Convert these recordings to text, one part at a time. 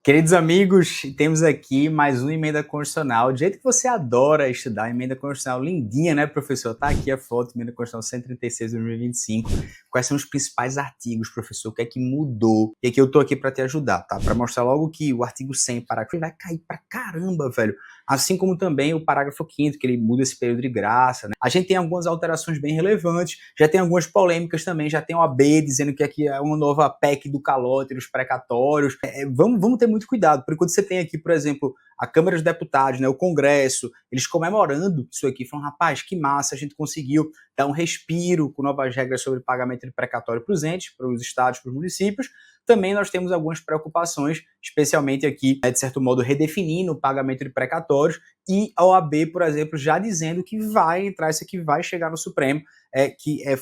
Queridos amigos, temos aqui mais uma emenda constitucional. Do jeito que você adora estudar, emenda constitucional lindinha, né, professor? Tá aqui a foto, emenda constitucional 136 de 2025. Quais são os principais artigos, professor? O que é que mudou? E aqui eu tô aqui para te ajudar, tá? Para mostrar logo que o artigo 100, parágrafo, vai cair pra caramba, velho. Assim como também o parágrafo 5º, que ele muda esse período de graça, né? A gente tem algumas alterações bem relevantes, já tem algumas polêmicas também, já tem o AB dizendo que aqui é uma nova PEC do calote, dos precatórios. Vamos ter muito cuidado, porque quando você tem aqui, por exemplo, a Câmara dos Deputados, né, o Congresso, eles comemorando isso aqui, falando, rapaz, que massa, a gente conseguiu dar um respiro com novas regras sobre pagamento de precatório para os entes, para os estados, para os municípios. Também nós temos algumas preocupações, especialmente aqui, de certo modo, redefinindo o pagamento de precatórios, e a OAB, por exemplo, já dizendo que vai entrar, isso aqui vai chegar no Supremo,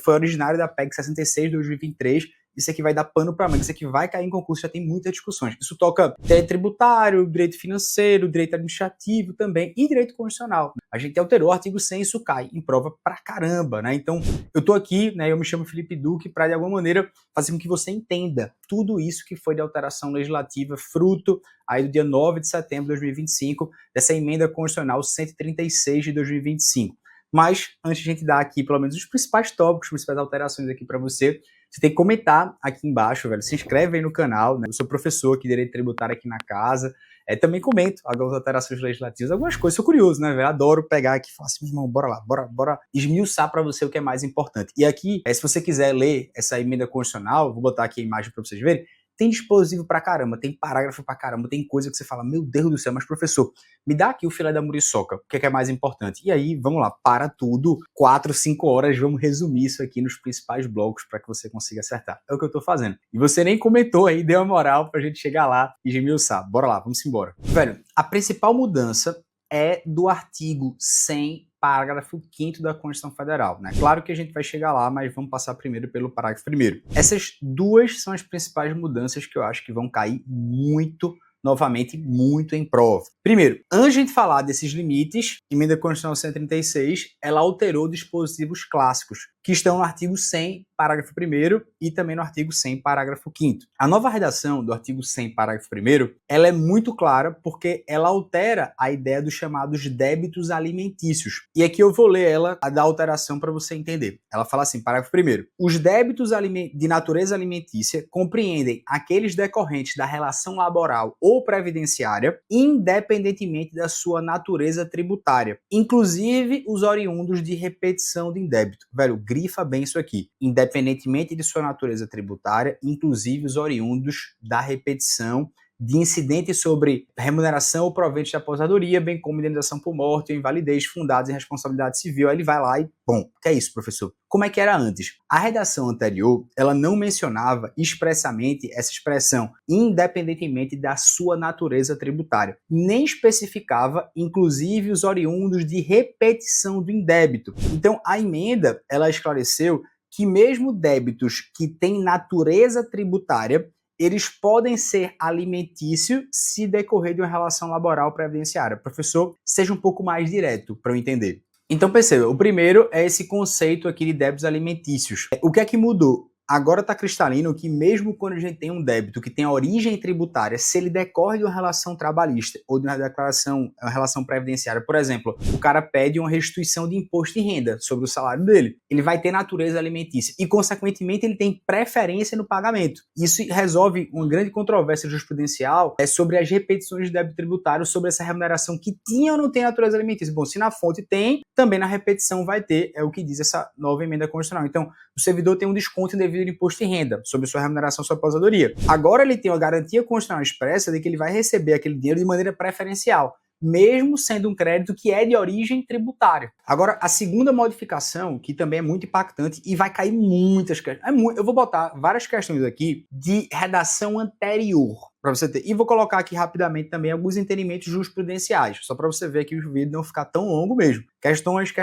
foi originário da PEC 66 de 2023, isso aqui vai dar pano para manga, isso aqui vai cair em concurso, já tem muitas discussões. Isso toca direito tributário, direito financeiro, direito administrativo também e direito constitucional. A gente alterou o artigo 100 e isso cai em prova pra caramba, né? Então, eu tô aqui, né, eu me chamo Felipe Duque, para de alguma maneira fazer com que você entenda tudo isso que foi de alteração legislativa, fruto aí do dia 9 de setembro de 2025, dessa emenda constitucional 136 de 2025. Mas, antes de a gente dar aqui, pelo menos, os principais tópicos, as principais alterações aqui para você tem que comentar aqui embaixo, velho. Se inscreve aí no canal, né? Eu sou professor aqui de Direito Tributário aqui na casa. Também comento algumas alterações legislativas, algumas coisas. Sou curioso, né, velho? Adoro pegar aqui e falar assim, meu irmão, bora lá, bora esmiuçar para você o que é mais importante. E aqui, se você quiser ler essa emenda constitucional, vou botar aqui a imagem para vocês verem, tem dispositivo pra caramba, tem parágrafo pra caramba, tem coisa que você fala, meu Deus do céu, mas professor, me dá aqui o filé da muriçoca, o que é mais importante? E aí, vamos lá, para tudo, 4, 5 horas, vamos resumir isso aqui nos principais blocos para que você consiga acertar. É o que eu tô fazendo. E você nem comentou aí, deu uma moral pra gente chegar lá e esmiuçar. Bora lá, vamos embora. Velho, a principal mudança é do artigo 100, parágrafo 5º da Constituição Federal, né? Claro que a gente vai chegar lá, mas vamos passar primeiro pelo parágrafo 1º. Essas duas são as principais mudanças que eu acho que vão cair muito, novamente, muito em prova. Primeiro, antes de a gente falar desses limites, a emenda constitucional 136, ela alterou dispositivos clássicos, que estão no artigo 100, parágrafo 1º, e também no artigo 100, parágrafo 5º. A nova redação do artigo 100, parágrafo 1º, ela é muito clara porque ela altera a ideia dos chamados débitos alimentícios. E aqui eu vou ler ela, a da alteração, para você entender. Ela fala assim, parágrafo 1º. Os débitos de natureza alimentícia compreendem aqueles decorrentes da relação laboral ou previdenciária, independentemente da sua natureza tributária, inclusive os oriundos de repetição de indébito. Velho, grifa bem isso aqui. Independentemente de sua natureza tributária, inclusive os oriundos da repetição de incidentes sobre remuneração ou provento de aposentadoria, bem como indenização por morte ou invalidez fundados em responsabilidade civil. Aí ele vai lá e, bom, o que é isso, professor? Como é que era antes? A redação anterior, ela não mencionava expressamente essa expressão, independentemente da sua natureza tributária, nem especificava, inclusive, os oriundos de repetição do indébito. Então, a emenda, ela esclareceu que mesmo débitos que têm natureza tributária, eles podem ser alimentícios se decorrer de uma relação laboral previdenciária. Professor, seja um pouco mais direto para eu entender. Então perceba, o primeiro é esse conceito aqui de débitos alimentícios. O que é que mudou? Agora está cristalino que mesmo quando a gente tem um débito que tem origem tributária, se ele decorre de uma relação trabalhista ou de uma declaração, uma relação previdenciária, por exemplo, o cara pede uma restituição de imposto de renda sobre o salário dele, ele vai ter natureza alimentícia e, consequentemente, ele tem preferência no pagamento. Isso resolve uma grande controvérsia jurisprudencial sobre as repetições de débito tributário sobre essa remuneração que tinha ou não tem natureza alimentícia. Bom, se na fonte tem, também na repetição vai ter, é o que diz essa nova emenda constitucional. Então, o servidor tem um desconto indevido de imposto de renda sobre sua remuneração, sua aposentadoria. Agora ele tem uma garantia constitucional expressa de que ele vai receber aquele dinheiro de maneira preferencial, mesmo sendo um crédito que é de origem tributária. Agora, a segunda modificação, que também é muito impactante e vai cair muitas questões, eu vou botar várias questões aqui de redação anterior, para você ter. E vou colocar aqui rapidamente também alguns entendimentos jurisprudenciais, só para você ver aqui o vídeo não ficar tão longo mesmo. Questões,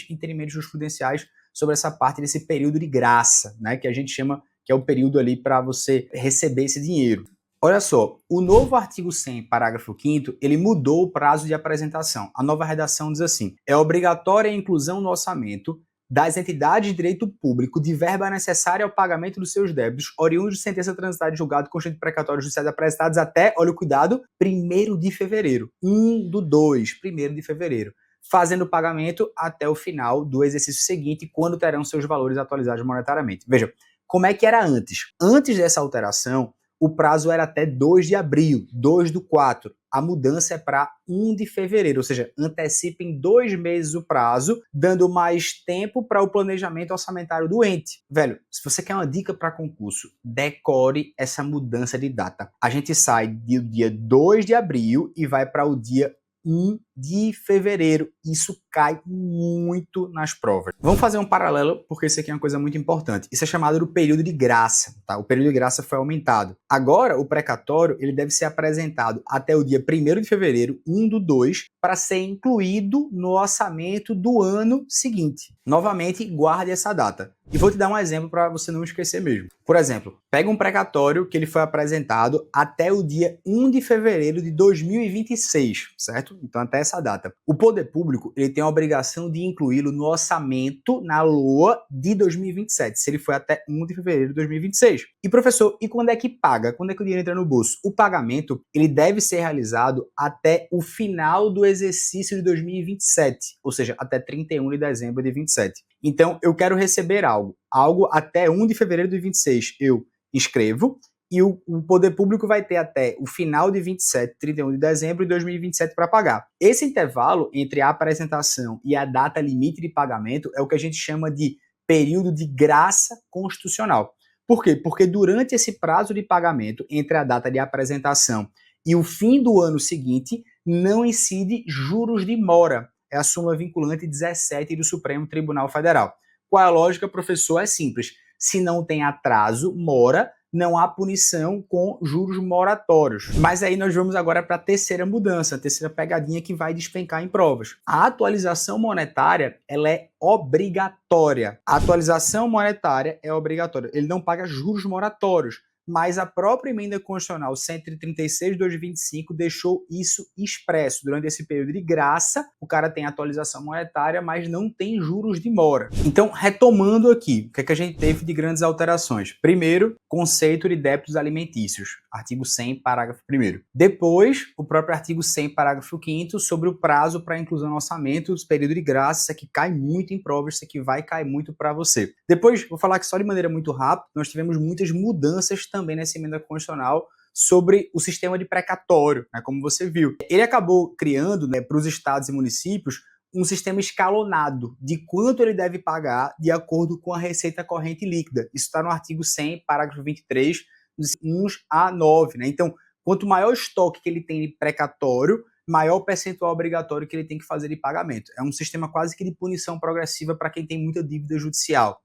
entendimentos jurisprudenciais sobre essa parte desse período de graça, né, que a gente chama que é o período ali para você receber esse dinheiro. Olha só, o novo artigo 100, parágrafo 5º, ele mudou o prazo de apresentação. A nova redação diz assim: é obrigatória a inclusão no orçamento das entidades de direito público de verba necessária ao pagamento dos seus débitos, oriundos de sentença transitada em julgado constituinte precatório judiciais apresentados até, olha o cuidado, 1º de fevereiro. 1/2, 1º de fevereiro. Fazendo o pagamento até o final do exercício seguinte, quando terão seus valores atualizados monetariamente. Veja, como é que era antes? Antes dessa alteração, o prazo era até 2 de abril, 2/4. A mudança é para 1 de fevereiro, ou seja, antecipa em 2 meses o prazo, dando mais tempo para o planejamento orçamentário do ente. Velho, se você quer uma dica para concurso, decore essa mudança de data. A gente sai do dia 2 de abril e vai para o dia 1 de fevereiro. Isso cai muito nas provas. Vamos fazer um paralelo, porque isso aqui é uma coisa muito importante. Isso é chamado do período de graça, tá? O período de graça foi aumentado. Agora, o precatório, ele deve ser apresentado até o dia 1º de fevereiro, 1/2, para ser incluído no orçamento do ano seguinte. Novamente, guarde essa data. E vou te dar um exemplo para você não esquecer mesmo. Por exemplo, pega um precatório que ele foi apresentado até o dia 1 de fevereiro de 2026, certo? Então, até essa data. O poder público, ele tem a obrigação de incluí-lo no orçamento, na LOA de 2027, se ele foi até 1 de fevereiro de 2026. E professor, e quando é que paga? Quando é que o dinheiro entra no bolso? O pagamento, ele deve ser realizado até o final do exercício de 2027, ou seja, até 31 de dezembro de 27. Então, eu quero receber algo até 1 de fevereiro de 26, eu inscrevo, e o poder público vai ter até o final de 27, 31 de dezembro de 2027 para pagar. Esse intervalo entre a apresentação e a data limite de pagamento é o que a gente chama de período de graça constitucional. Por quê? Porque durante esse prazo de pagamento entre a data de apresentação e o fim do ano seguinte, não incide juros de mora. É a súmula vinculante 17 do Supremo Tribunal Federal. Qual é a lógica, professor? É simples. Se não tem atraso, mora, não há punição com juros moratórios. Mas aí nós vamos agora para a terceira mudança, a terceira pegadinha que vai despencar em provas. A atualização monetária, ela é obrigatória. A atualização monetária é obrigatória. Ele não paga juros moratórios, mas a própria emenda constitucional 136 de 2025 deixou isso expresso. Durante esse período de graça, o cara tem atualização monetária, mas não tem juros de mora. Então, retomando aqui, o que é que a gente teve de grandes alterações? Primeiro, conceito de débitos alimentícios, artigo 100, parágrafo 1º. Depois, o próprio artigo 100, parágrafo 5º, sobre o prazo para inclusão no orçamento, os períodos de graça. Isso aqui cai muito em provas, isso aqui vai cair muito para você. Depois, vou falar que só de maneira muito rápida, nós tivemos muitas mudanças também nessa emenda constitucional sobre o sistema de precatório, né, como você viu. Ele acabou criando, né, para os estados e municípios um sistema escalonado de quanto ele deve pagar de acordo com a receita corrente líquida. Isso está no artigo 100, parágrafo 23, dos 1 a 9. Né? Então, quanto maior o estoque que ele tem de precatório, maior o percentual obrigatório que ele tem que fazer de pagamento. É um sistema quase que de punição progressiva para quem tem muita dívida judicial.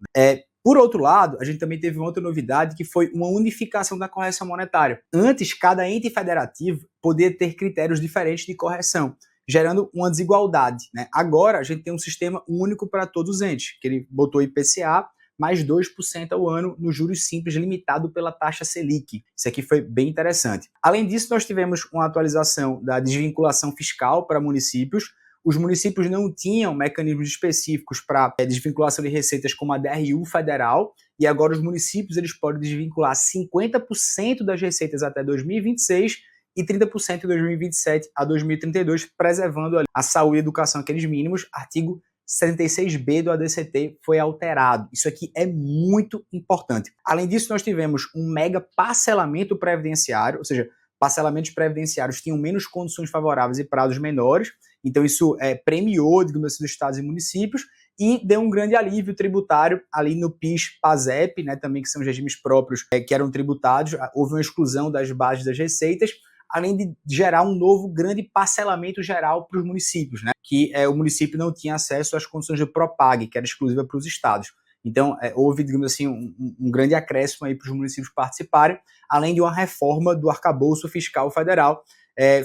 Por outro lado, a gente também teve uma outra novidade, que foi uma unificação da correção monetária. Antes, cada ente federativo podia ter critérios diferentes de correção, gerando uma desigualdade. Né? Agora, a gente tem um sistema único para todos os entes, que ele botou IPCA mais 2% ao ano no juros simples, limitado pela taxa Selic. Isso aqui foi bem interessante. Além disso, nós tivemos uma atualização da desvinculação fiscal para municípios. Os municípios não tinham mecanismos específicos para desvinculação de receitas como a DRU federal, e agora os municípios eles podem desvincular 50% das receitas até 2026 e 30% de 2027 a 2032, preservando a saúde e educação, aqueles mínimos. Artigo 76B do ADCT foi alterado. Isso aqui é muito importante. Além disso, nós tivemos um mega parcelamento previdenciário, ou seja, parcelamentos previdenciários tinham menos condições favoráveis e prazos menores. Então isso premiou, digamos assim, os estados e municípios e deu um grande alívio tributário ali no PIS, PASEP, né, também que são os regimes próprios que eram tributados. Houve uma exclusão das bases das receitas, além de gerar um novo grande parcelamento geral para os municípios, né, que o município não tinha acesso às condições de Propag, que era exclusiva para os estados. Então, houve, digamos assim, um grande acréscimo aí para os municípios participarem, além de uma reforma do arcabouço fiscal federal,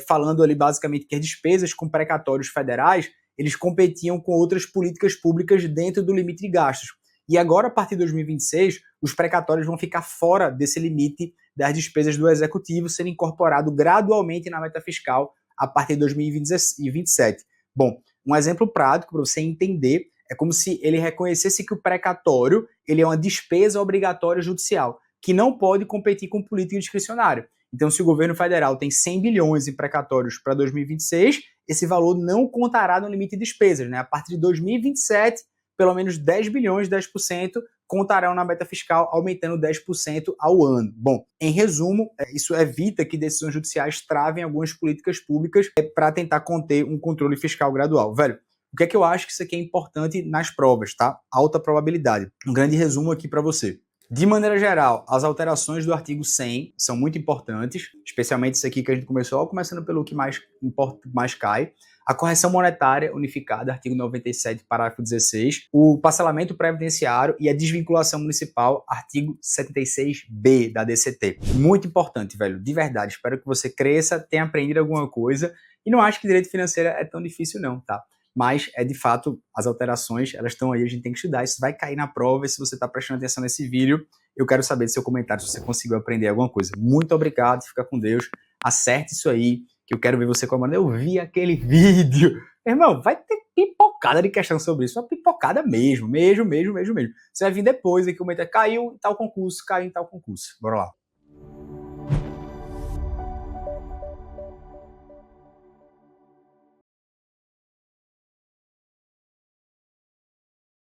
falando ali basicamente que as despesas com precatórios federais, eles competiam com outras políticas públicas dentro do limite de gastos. E agora, a partir de 2026, os precatórios vão ficar fora desse limite das despesas do executivo, sendo incorporado gradualmente na meta fiscal a partir de 2027. Bom, um exemplo prático para você entender É como se ele reconhecesse que o precatório ele é uma despesa obrigatória judicial, que não pode competir com política discricionária. Então, se o governo federal tem 100 bilhões em precatórios para 2026, esse valor não contará no limite de despesas, né? A partir de 2027, pelo menos 10 bilhões, 10%, contarão na meta fiscal, aumentando 10% ao ano. Bom, em resumo, isso evita que decisões judiciais travem algumas políticas públicas para tentar conter um controle fiscal gradual. Velho, o que é que eu acho que isso aqui é importante nas provas, tá? Alta probabilidade. Um grande resumo aqui para você. De maneira geral, as alterações do artigo 100 são muito importantes, especialmente isso aqui que a gente começando pelo que mais cai. A correção monetária unificada, artigo 97, parágrafo 16. O parcelamento previdenciário e a desvinculação municipal, artigo 76B da DCT. Muito importante, velho, de verdade. Espero que você cresça, tenha aprendido alguma coisa e não acho que direito financeiro é tão difícil não, tá? Mas, de fato, as alterações, elas estão aí, a gente tem que estudar, isso vai cair na prova, e se você está prestando atenção nesse vídeo, eu quero saber do seu comentário se você conseguiu aprender alguma coisa. Muito obrigado, fica com Deus, acerte isso aí, que eu quero ver você comandando. Eu vi aquele vídeo. Irmão, vai ter pipocada de questão sobre isso, uma pipocada mesmo. Você vai vir depois e comentar, caiu em tal concurso, caiu em tal concurso. Bora lá.